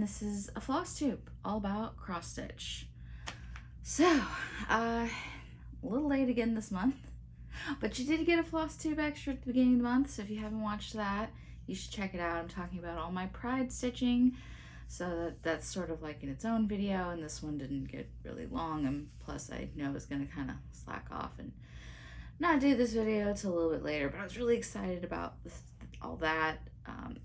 this is a Flosstube, all about cross stitch. So, a little late again this month, but you did get a Flosstube extra at the beginning of the month, so if you haven't watched that, you should check it out. I'm talking about all my pride stitching, so that's sort of like in its own video, and this one didn't get really long, and plus I know I was going to kind of slack off and not do this video until a little bit later, but I was really excited about all that.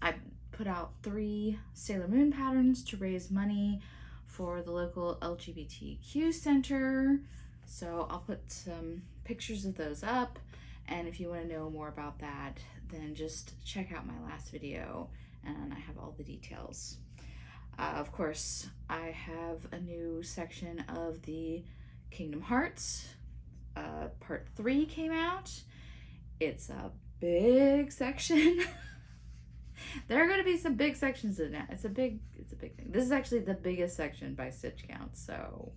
I put out 3 Sailor Moon patterns to raise money for the local LGBTQ center. So I'll put some pictures of those up, and if you want to know more about that, then just check out my last video and I have all the details. Of course, I have a new section of the Kingdom Hearts. Part 3 came out. It's a big section. There are going to be some big sections in it. It's a big thing. This is actually the biggest section by stitch count, so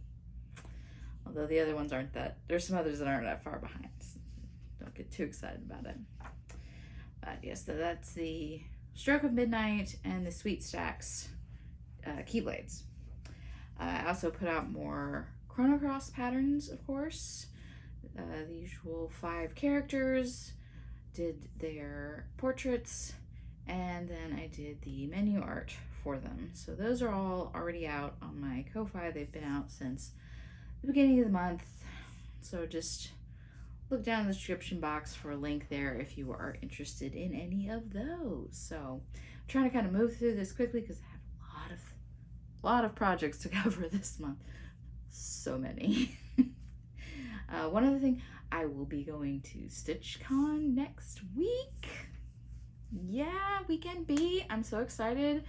although the other ones aren't that, there's some others that aren't that far behind. So don't get too excited about it. But yes, so that's the Stroke of Midnight and the Sweet Stacks Keyblades. I also put out more Chrono Cross patterns, of course. The usual 5 characters, did their portraits, and then I did the menu art for them. So those are all already out on my Ko-Fi. They've been out since the beginning of the month. So just look down in the description box for a link there if you are interested in any of those. So I'm trying to kind of move through this quickly because I have a lot of projects to cover this month. So many. One other thing, I will be going to StitchCon next week. Yeah, Weekend B. I'm so excited.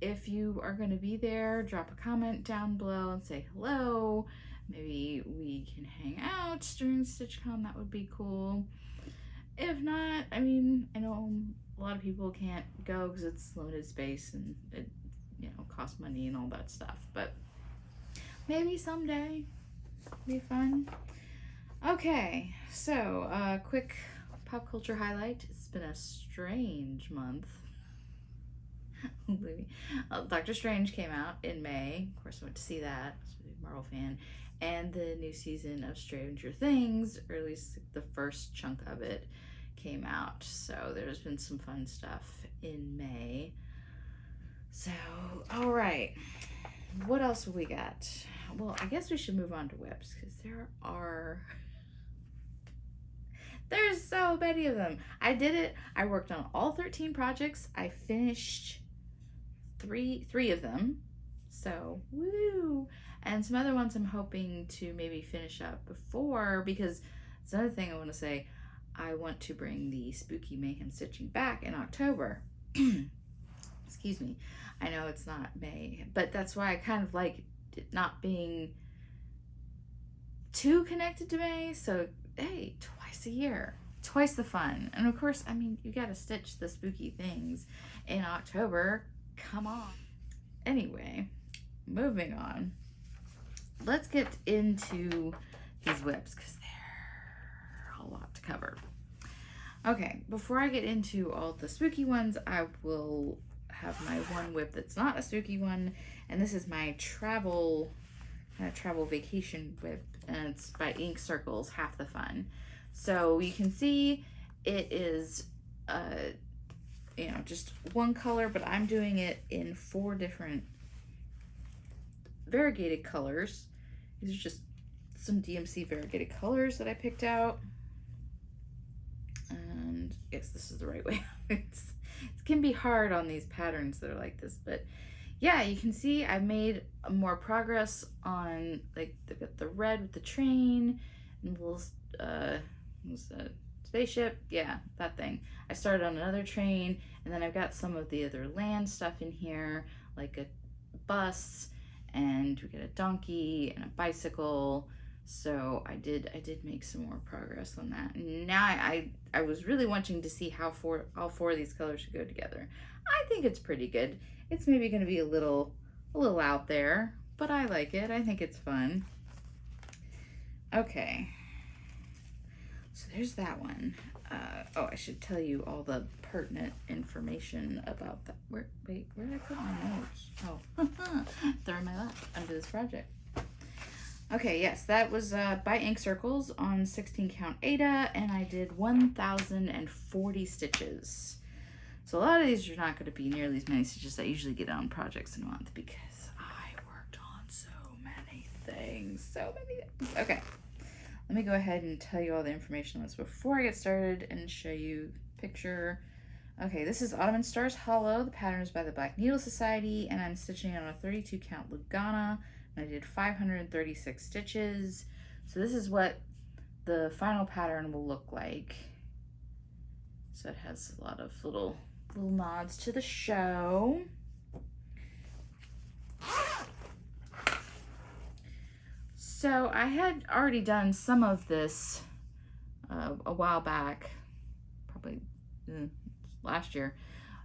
If you are going to be there, drop a comment down below and say hello. Maybe we can hang out during StitchCon. That would be cool. If not, I mean, I know a lot of people can't go because it's limited space and it, costs money and all that stuff. But maybe someday it'll be fun. Okay, so quick pop culture highlight. It's been a strange month. Doctor Strange came out in May. Of course, I went to see that. I was a big Marvel fan. And the new season of Stranger Things, or at least the first chunk of it, came out. So there's been some fun stuff in May. So, all right. What else have we got? Well, I guess we should move on to WIPs because there's so many of them. I did it. I worked on all 13 projects. I finished three of them. So, woo! And some other ones I'm hoping to maybe finish up before, because it's another thing I want to say. I want to bring the Spooky Mayhem stitching back in October. Excuse me. I know it's not May, but that's why I kind of like it not being too connected to May. So, hey, twice a year, twice the fun. And of course, I mean, you got to stitch the spooky things in October. Come on. Anyway, moving on. Let's get into these WIPs because they're a lot to cover. Okay, before I get into all the spooky ones, I will have my one WIP that's not a spooky one, and this is my travel vacation WIP, and it's by Ink Circles, Half the Fun. So you can see it is just one color, but I'm doing it in 4 different variegated colors. These are just some DMC variegated colors that I picked out. And yes, this is the right way. It can be hard on these patterns that are like this, but yeah, you can see I made more progress on, like, they've got the red with the train and the little what's that, spaceship, yeah, that thing. I started on another train, and then I've got some of the other land stuff in here, like a bus, and we got a donkey and a bicycle. So I did make some more progress on that. And now I was really wanting to see how all 4 of these colors should go together. I think it's pretty good. It's maybe going to be a little out there, but I like it. I think it's fun. Okay. So there's that one. Oh, I should tell you all the pertinent information about that. Wait, where did I put my notes? Oh, they're in my lap under this project. Okay, yes, that was by Ink Circles on 16 count Ada, and I did 1,040 stitches. So a lot of these are not going to be nearly as many stitches I usually get on projects in a month because I worked on so many things. Okay, let me go ahead and tell you all the information on this before I get started and show you the picture. Okay, this is Autumn and Stars Hollow. The pattern is by the Black Needle Society, and I'm stitching on a 32 count Lugana, and I did 536 stitches. So this is what the final pattern will look like. So it has a lot of little nods to the show. So I had already done some of this a while back, probably last year,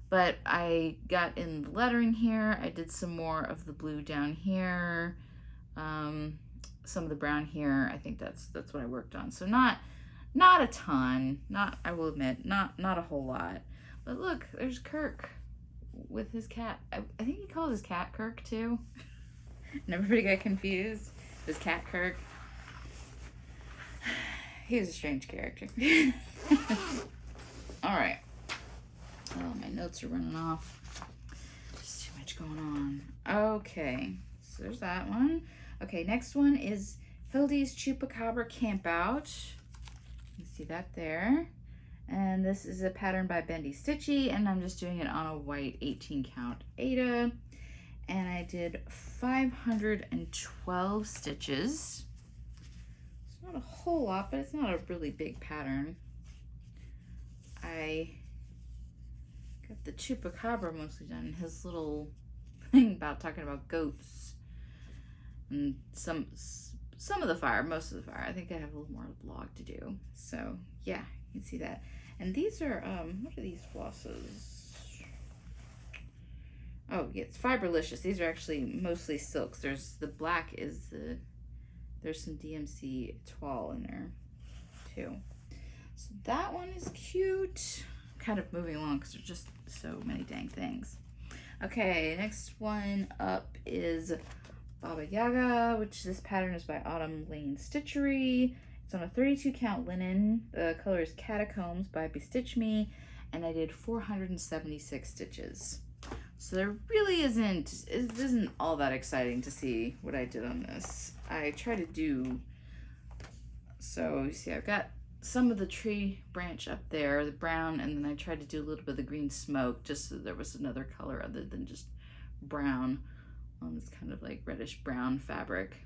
but I got in the lettering here. I did some more of the blue down here, some of the brown here. I think that's what I worked on. So not a ton, I will admit, not a whole lot. But look, there's Kirk with his cat. I think he calls his cat Kirk too. And everybody got confused. His cat Kirk. He was a strange character. All right. Oh, my notes are running off. There's too much going on. Okay, so there's that one. Okay, next one is Hildy's Chupacabra Campout. You can see that there. And this is a pattern by Bendy Stitchy, and I'm just doing it on a white 18 count Ada. And I did 512 stitches. It's not a whole lot, but it's not a really big pattern. I got the Chupacabra mostly done. His little thing about talking about goats and some of the fire, most of the fire. I think I have a little more log to do. So yeah, you can see that. And these are what are these flosses? Oh, yeah, it's Fiberlicious. These are actually mostly silks. There's the black is there's some DMC toile in there too. So that one is cute. Kind of moving along because there's just so many dang things. Okay, next one up is Baba Yaga, which this pattern is by Autumn Lane Stitchery. It's on a 32 count linen. The color is Catacombs by Bestitch Me, and I did 476 stitches. So there really it isn't all that exciting to see what I did on this. I try to do, so you see I've got some of the tree branch up there, the brown, and then I tried to do a little bit of the green smoke just so there was another color other than just brown on this kind of like reddish brown fabric.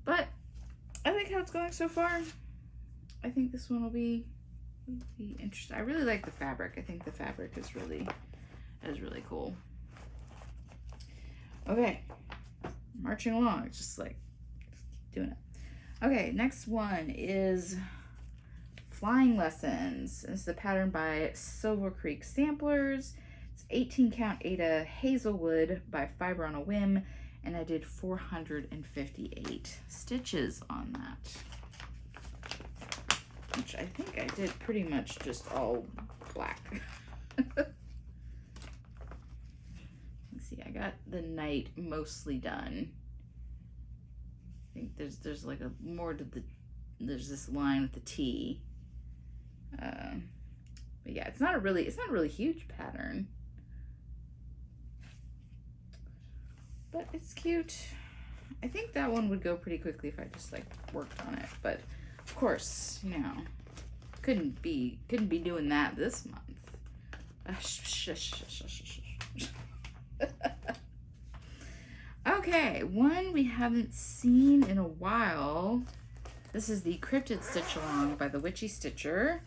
But I like how it's going so far. I think this one will be interesting. I really like the fabric. I think the fabric is really cool. Okay, marching along, just like doing it. Okay, next one is Flying Lessons. This is a pattern by Silver Creek Samplers. It's 18 count Ada Hazelwood by Fiber on a Whim, and I did 458 stitches on that, which I think I did pretty much just all black. See, I got the night mostly done. I think there's like a more to there's this line with the T. But yeah, it's not a really huge pattern, but it's cute. I think that one would go pretty quickly if I just like worked on it, but of course, you know, couldn't be doing that this month. Okay, one we haven't seen in a while. This is the Cryptid Stitch Along by the Witchy Stitcher,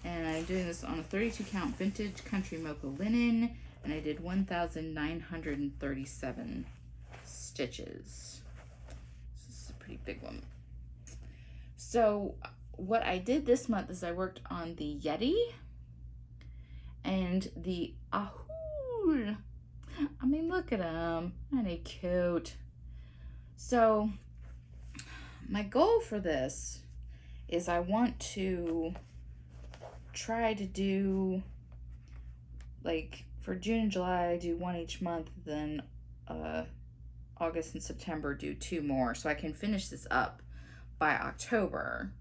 and I'm doing this on a 32 count vintage country mocha linen, and I did 1,937 stitches. This is a pretty big one. So what I did this month is I worked on the Yeti and the Ahul. I mean, look at them. Aren't they cute? So my goal for this is I want to try to do, like, for June and July, I do one each month, then August and September do 2 more, so I can finish this up by October,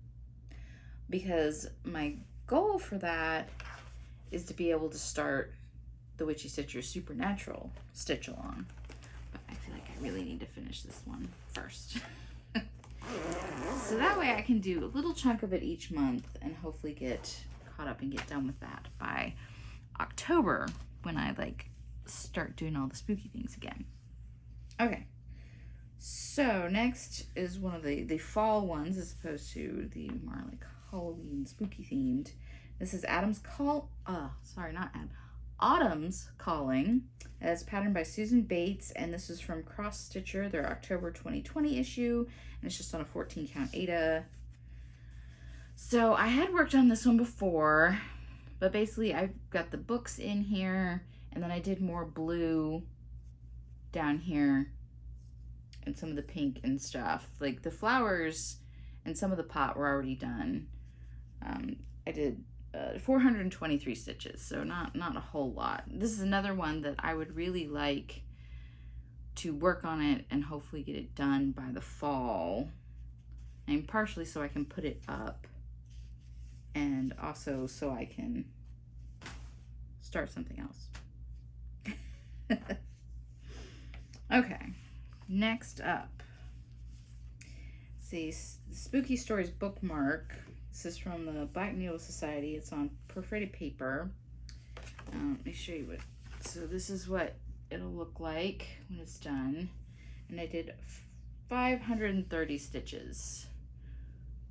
because my goal for that is to be able to start the Witchy Stitcher Supernatural stitch along. But I feel like I really need to finish this one first. So that way I can do a little chunk of it each month and hopefully get caught up and get done with that by October, when I like start doing all the spooky things again. Okay, so next is one of the fall ones as opposed to the more like Halloween spooky themed. This is Autumn's Calling, as patterned by Susan Bates, and this is from Cross Stitcher, their October 2020 issue, and it's just on a 14 count Aida. So I had worked on this one before, but basically I've got the books in here, and then I did more blue down here and some of the pink and stuff. Like the flowers and some of the pot were already done. I did 423 stitches, so not a whole lot. This is another one that I would really like to work on it and hopefully get it done by the fall, and partially so I can put it up, and also so I can start something else. Okay, next up, see, Spooky Stories bookmark. This is from the Black Needle Society. It's on perforated paper. Let me show you what. So this is what it'll look like when it's done. And I did 530 stitches.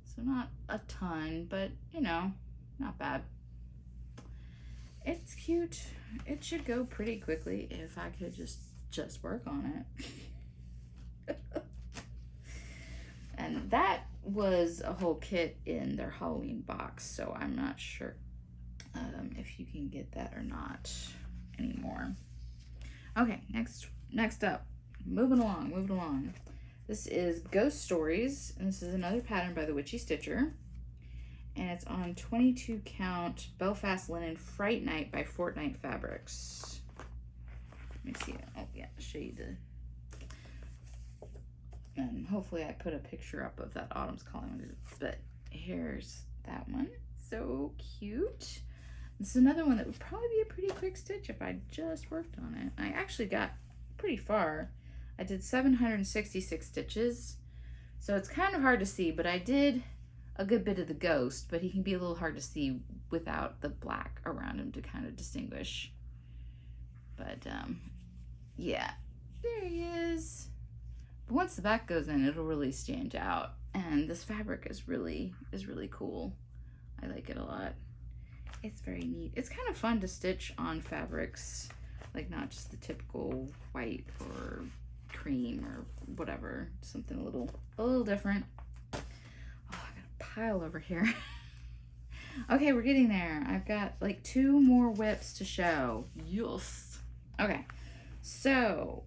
So not a ton, but you know, not bad. It's cute. It should go pretty quickly if I could just work on it. And that was a whole kit in their Halloween box, so I'm not sure if you can get that or not anymore. Okay, next up, moving along. This is Ghost Stories, and this is another pattern by the Witchy Stitcher, and it's on 22 count Belfast linen Fright Night by Fortnite Fabrics. Let me see it. Oh yeah, show you the. And hopefully I put a picture up of that Autumn's Calling, but here's that one. So cute. This is another one that would probably be a pretty quick stitch if I just worked on it. I actually got pretty far. I did 766 stitches, so it's kind of hard to see, but I did a good bit of the ghost, but he can be a little hard to see without the black around him to kind of distinguish. But yeah, there he is. But once the back goes in, it'll really stand out. And this fabric is really cool. I like it a lot. It's very neat. It's kind of fun to stitch on fabrics, like not just the typical white or cream or whatever. Something a little different. Oh, I got a pile over here. Okay, we're getting there. I've got like 2 more whips to show. Yes. Okay. So,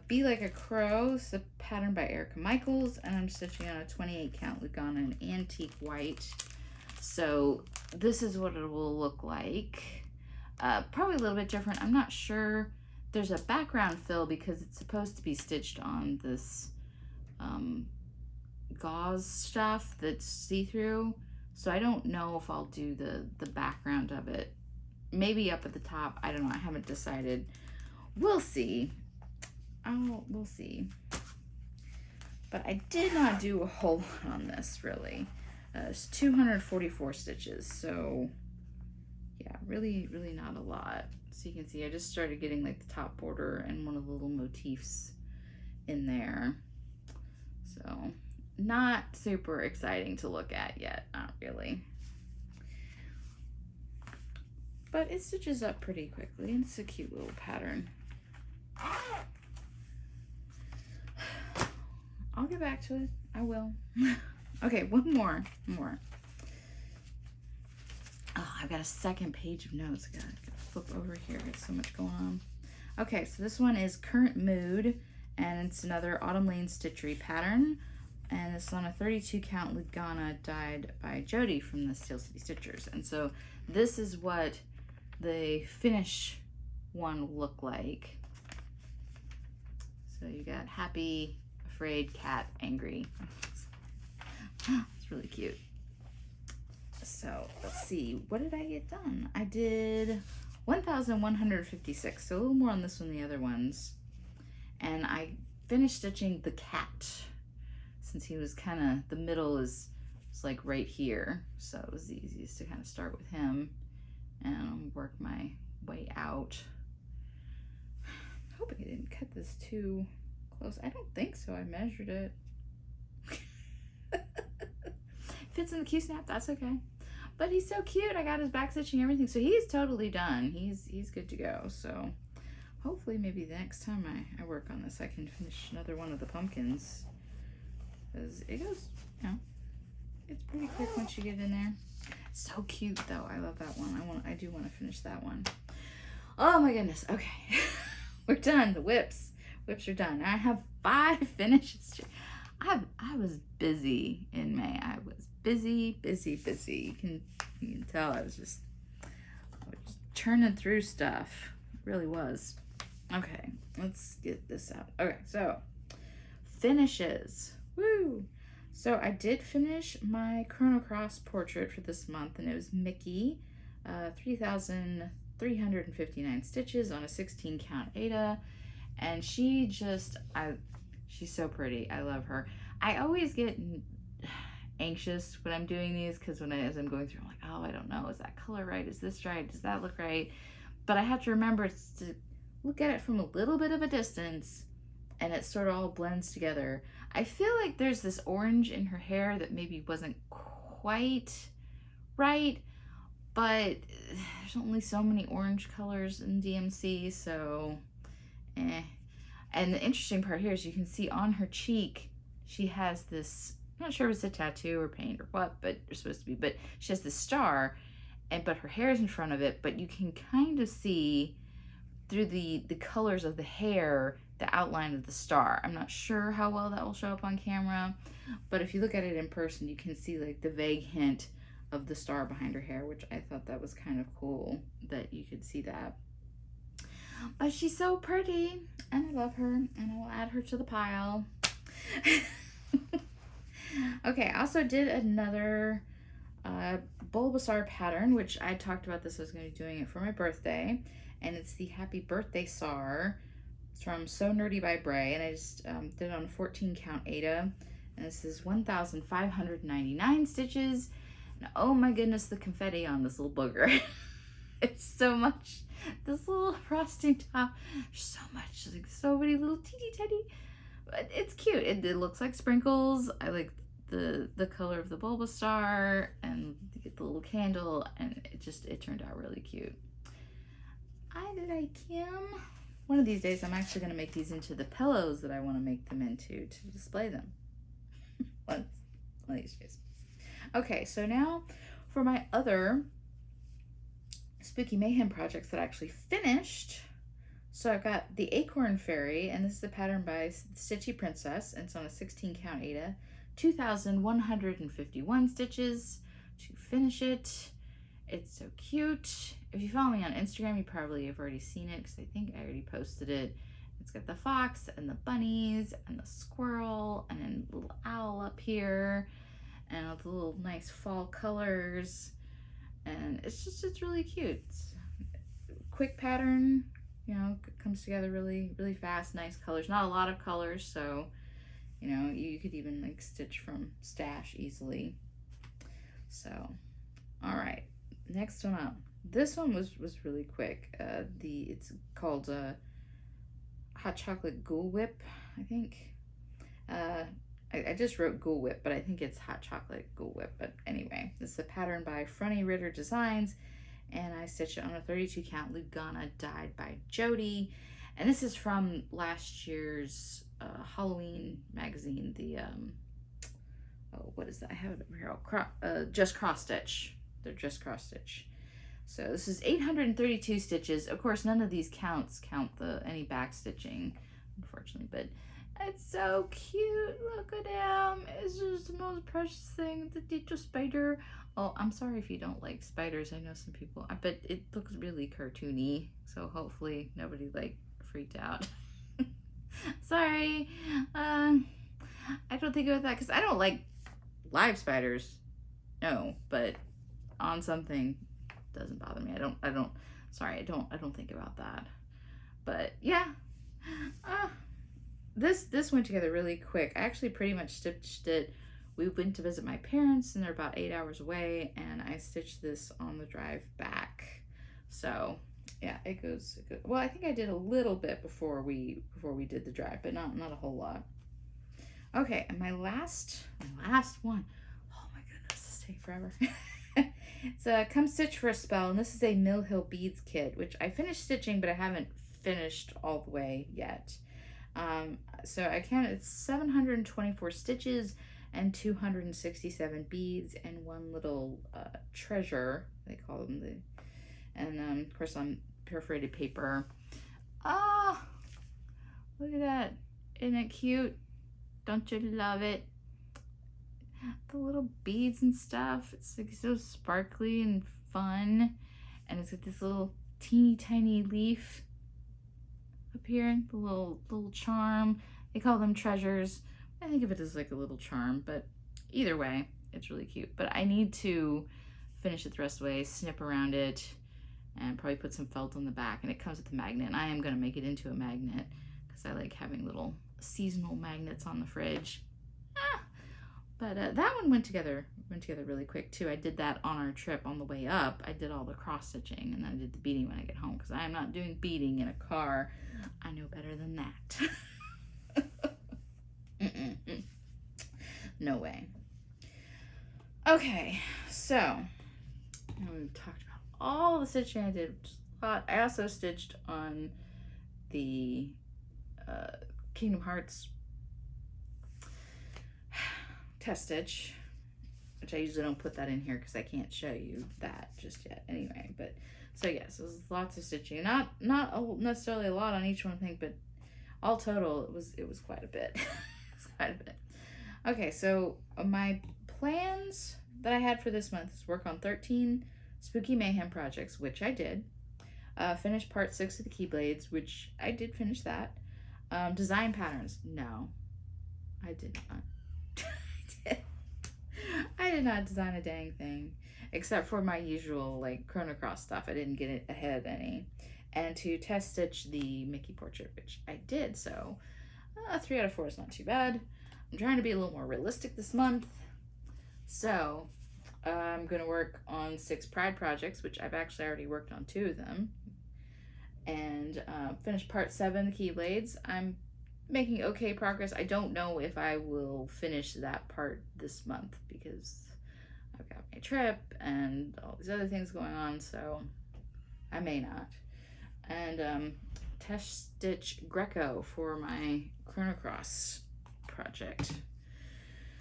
Be Like a Crow is a pattern by Erica Michaels, and I'm stitching on a 28 count Lugana in antique white. So this is what it will look like. Probably a little bit different. I'm not sure. There's a background fill because it's supposed to be stitched on this gauze stuff that's see-through. So I don't know if I'll do the background of it. Maybe up at the top. I don't know. I haven't decided. We'll see. We'll see. But I did not do a whole lot on this, really. It's 244 stitches, so yeah, really not a lot. So you can see I just started getting like the top border and one of the little motifs in there. So not super exciting to look at yet, not really. But it stitches up pretty quickly, and it's a cute little pattern. I'll get back to it. I will. Okay, one more. Oh, I've got a second page of notes. I gotta flip over here. Got so much going on. Okay, so this one is Current Mood, and it's another Autumn Lane Stitchery pattern And it's on a 32 count Lugana dyed by Jody from the Steel City Stitchers. And so this is what the finish one will look like. So you got happy, afraid, cat, angry. It's really cute. So let's see, what did I get done? I did 1,156, so a little more on this one than the other ones. And I finished stitching the cat, since he was kind of, the middle is like right here. So it was the easiest to kind of start with him and work my way out. Hoping I didn't cut this too close. I don't think so, I measured it. Fits in the Q-snap, that's okay. But he's so cute. I got his back stitching, everything. So he's totally done. He's good to go. So hopefully maybe the next time I work on this, I can finish another one of the pumpkins. Because it goes, you know, it's pretty quick once you get in there. So cute though. I love that one. I do want to finish that one. Oh my goodness. Okay. We're done. The whips are done. I have 5 finishes. I was busy in May. I was busy. You can tell I was just churning through stuff. It really was. Okay, let's get this out. Okay, so finishes. Woo! So I did finish my Chrono Cross portrait for this month, and it was Mickey, 3,359 stitches on a 16 count Aida, and she's so pretty. I love her. I always get anxious when I'm doing these because as I'm going through, I'm like, oh, I don't know, is that color right? Is this right? Does that look right? But I have to remember to look at it from a little bit of a distance, and it sort of all blends together. I feel like there's this orange in her hair that maybe wasn't quite right, but there's only so many orange colors in DMC, so And the interesting part here is you can see on her cheek, she has this, I'm not sure if it's a tattoo or paint or what, but it's supposed to be, but she has this star, but her hair is in front of it, but you can kind of see through the colors of the hair, the outline of the star. I'm not sure how well that will show up on camera, but if you look at it in person, you can see like the vague hint of the star behind her hair, which I thought that was kind of cool that you could see that. But she's so pretty, and I love her, and I will add her to the pile. Okay, I also did another Bulbasaur pattern, which I talked about this. I was going to be doing it for my birthday, and it's the Happy Birthday Sar. It's from So Nerdy by Bray, and I just did it on a 14 count Aida, and this is 1,599 stitches, and oh my goodness, the confetti on this little booger. It's so much. This little frosting top, so much, like so many little teeny teddy, but it's cute. It looks like sprinkles. I like the color of the Bulbasaur, and you get the little candle, and it turned out really cute. I like him. One of these days I'm actually going to make these into the pillows that I want to make them into to display them. one of these days. Okay, so now for my other Spooky Mayhem projects that I actually finished. So I've got the Acorn Fairy, and this is the pattern by Stitchy Princess, and it's on a 16 count Aida, 2,151 stitches to finish it. It's so cute. If you follow me on Instagram, you probably have already seen it because I think I already posted it. It's got the fox and the bunnies and the squirrel and a little owl up here and the little nice fall colors. And it's really cute. It's quick pattern, you know, comes together really fast, nice colors. Not a lot of colors, so, you know, you could even like stitch from stash easily. So, all right, next one up. This one was really quick. It's called Hot Chocolate Ghoul Whip, I think. I just wrote Ghoul Whip, but I think it's Hot Chocolate Ghoul Whip. But anyway, this is a pattern by Fronty Ritter Designs, and I stitched it on a 32 count Lugana dyed by Jody. And this is from last year's Halloween magazine, the oh, what is that? I have it over here. Just Cross Stitch. They're Just Cross Stitch. So this is 832 stitches. Of course, none of these count any back stitching, unfortunately, but It's so cute. Look at him. It's just the most precious thing. The little spider. Oh, I'm sorry if you don't like spiders. I know some people, but it looks really cartoony. So hopefully nobody like freaked out. Sorry. I don't think about that because I don't like live spiders. No, but on something doesn't bother me. Sorry, I don't think about that. But yeah. This went together really quick. I actually pretty much stitched it. We went to visit my parents and they're about 8 hours away, and I stitched this on the drive back. So yeah, it goes well. I think I did a little bit before we did the drive, but not a whole lot. Okay, and my last one. Oh my goodness, this is taking forever. It's a Come Stitch for a Spell, and this is a Mill Hill Beads kit, which I finished stitching, but I haven't finished all the way yet. So I counted, it's 724 stitches and 267 beads and one little treasure, they call them, and of course on perforated paper. Ah, look at that. Isn't it cute? Don't you love it? The little beads and stuff. It's like so sparkly and fun. And it's got this little teeny tiny leaf up here, the little charm. They call them treasures. I think of it as like a little charm, but either way, it's really cute. But I need to finish it the rest of the way, snip around it, and probably put some felt on the back. And it comes with a magnet. And I am going to make it into a magnet because I like having little seasonal magnets on the fridge. But that one went together really quick too. I did that on our trip on the way up. I did all the cross stitching, and then I did the beading when I get home because I am not doing beading in a car. I know better than that. No way. Okay, so now we've talked about all the stitching I did. I also stitched on the Kingdom Hearts test stitch, which I usually don't put that in here because I can't show you that just yet anyway. But so yes, it was lots of stitching, not necessarily a lot on each one, I think, but all total it was quite a bit. It's quite a bit. Okay, so my plans that I had for this month is work on 13 Spooky Mayhem projects, which I did. Finish part 6 of the Keyblades, which I did finish that. Design patterns, no, I did not. I did not design a dang thing, except for my usual like Chrono Cross stuff. I didn't get it ahead of any. And to test stitch the Mickey portrait, which I did, so 3 out of 4 is not too bad. I'm trying to be a little more realistic this month, so I'm going to work on 6 Pride projects, which I've actually already worked on 2 of them, and finish part 7, the Keyblades. I'm making okay progress. I don't know if I will finish that part this month because I've got my trip and all these other things going on, so I may not. And test stitch Greco for my Chrono Cross project.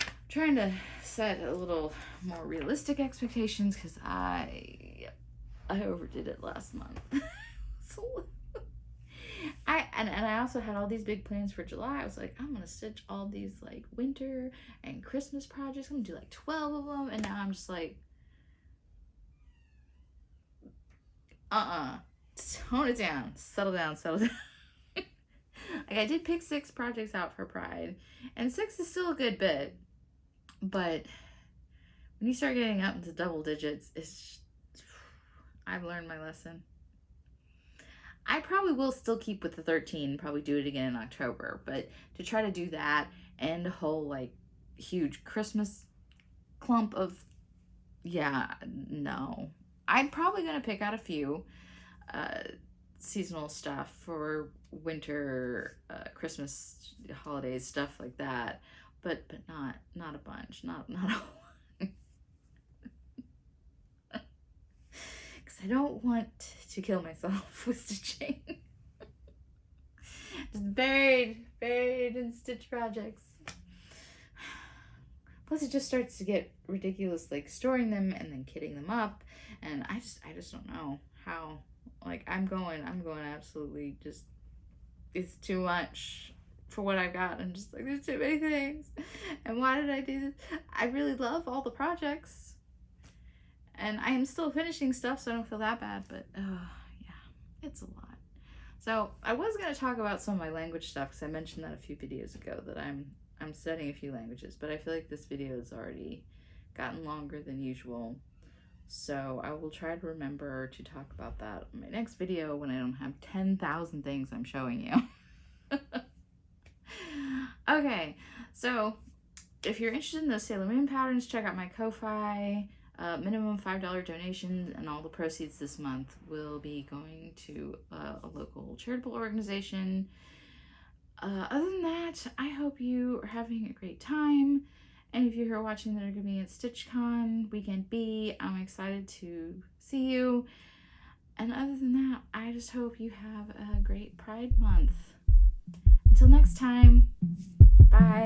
I'm trying to set a little more realistic expectations because I overdid it last month. So I also had all these big plans for July. I was like, I'm gonna stitch all these like winter and Christmas projects. I'm gonna do like 12 of them, and now I'm just like, tone it down, settle down. Like, I did pick 6 projects out for Pride, and 6 is still a good bit, but when you start getting up into double digits, I've learned my lesson. I probably will still keep with the 13, probably do it again in October, but to try to do that and a whole like huge Christmas clump of, yeah, no. I'm probably going to pick out a few seasonal stuff for winter, Christmas, holidays, stuff like that, but not a bunch, not a whole. I don't want to kill myself with stitching. Just buried in stitch projects. Plus it just starts to get ridiculous, like storing them and then kitting them up, and I just don't know how. Like I'm going absolutely just, it's too much for what I've got. I'm just like, there's too many things. And why did I do this? I really love all the projects. And I am still finishing stuff, so I don't feel that bad. But, yeah, it's a lot. So I was going to talk about some of my language stuff because I mentioned that a few videos ago that I'm studying a few languages. But I feel like this video has already gotten longer than usual. So I will try to remember to talk about that in my next video when I don't have 10,000 things I'm showing you. Okay, so if you're interested in those Sailor Moon patterns, check out my Ko-Fi. Minimum $5 donation, and all the proceeds this month will be going to a local charitable organization. Other than that, I hope you are having a great time. And if you're watching that are going to be at StitchCon Weekend B, I'm excited to see you. And other than that, I just hope you have a great Pride Month. Until next time, bye.